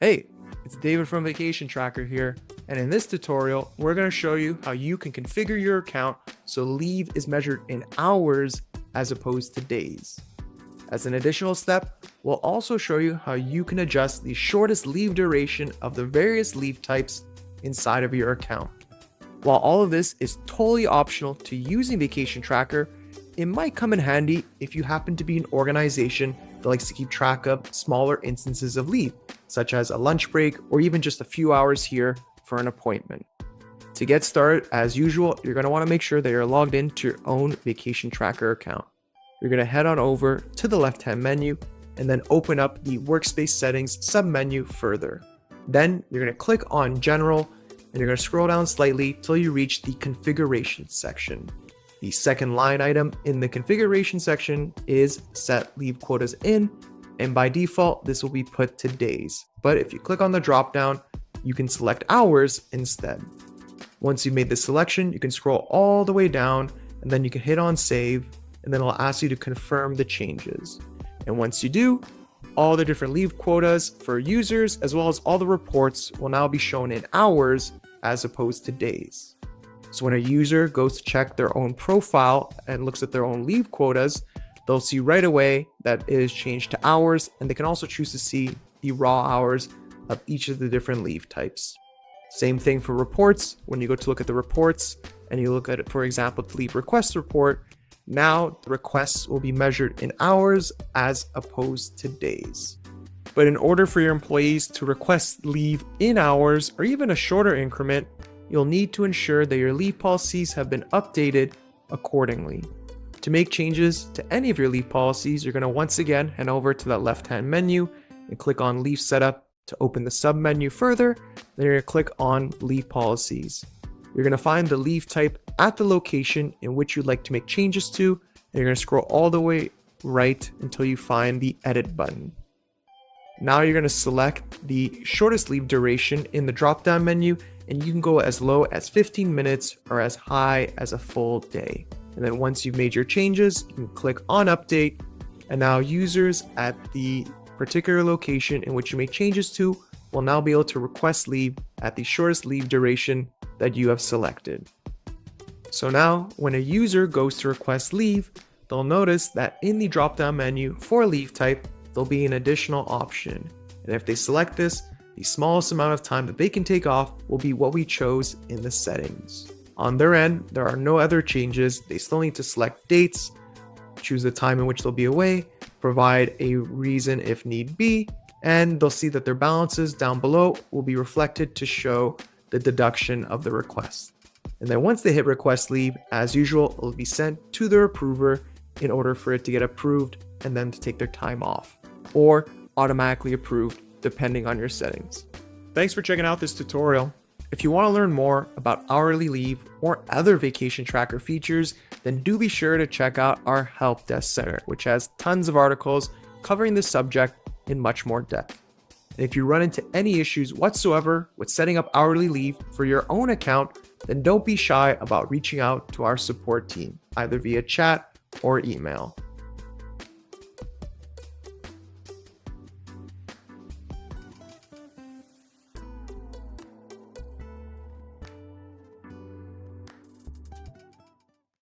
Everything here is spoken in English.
Hey, it's David from Vacation Tracker here, and in this tutorial, we're going to show you how you can configure your account so leave is measured in hours as opposed to days. As an additional step, we'll also show you how you can adjust the shortest leave duration of the various leave types inside of your account. While all of this is totally optional to using Vacation Tracker, it might come in handy if you happen to be an organization that likes to keep track of smaller instances of leave, such as a lunch break or even just a few hours here for an appointment. To get started, as usual, you're going to want to make sure that you're logged into your own Vacation Tracker account. You're going to head on over to the left-hand menu and then open up the Workspace Settings submenu further. Then you're going to click on General and you're going to scroll down slightly till you reach the Configuration section. The second line item in the configuration section is set leave quotas in, and by default, this will be put to days. But if you click on the drop-down, you can select hours instead. Once you've made the selection, you can scroll all the way down, and then you can hit on save, and then it'll ask you to confirm the changes. And once you do, all the different leave quotas for users, as well as all the reports, will now be shown in hours as opposed to days. So when a user goes to check their own profile and looks at their own leave quotas, they'll see right away that it is changed to hours, and they can also choose to see the raw hours of each of the different leave types. Same thing for reports. When you go to look at the reports and you look at it, for example, the leave request report, now the requests will be measured in hours as opposed to days. But in order for your employees to request leave in hours or even a shorter increment, you'll need to ensure that your leave policies have been updated accordingly. To make changes to any of your leave policies, you're going to once again head over to that left-hand menu and click on Leave Setup to open the sub-menu further. Then you're going to click on Leave Policies. You're going to find the leave type at the location in which you'd like to make changes to, and you're going to scroll all the way right until you find the Edit button. Now you're going to select the shortest leave duration in the drop-down menu, and you can go as low as 15 minutes or as high as a full day. And then once you've made your changes, you can click on Update, and now users at the particular location in which you make changes to will now be able to request leave at the shortest leave duration that you have selected. So now when a user goes to request leave, they'll notice that in the drop-down menu for leave type, there'll be an additional option. And if they select this, the smallest amount of time that they can take off will be what we chose in the settings. On their end, there are no other changes. They still need to select dates, choose the time in which they'll be away, provide a reason if need be, and they'll see that their balances down below will be reflected to show the deduction of the request. And then once they hit request leave, as usual, it will be sent to their approver in order for it to get approved and then to take their time off, or automatically approved depending on your settings. Thanks for checking out this tutorial. If you want to learn more about hourly leave or other vacation tracker features, then do be sure to check out our Help Desk Center, which has tons of articles covering this subject in much more depth. And if you run into any issues whatsoever with setting up hourly leave for your own account, then don't be shy about reaching out to our support team, either via chat or email.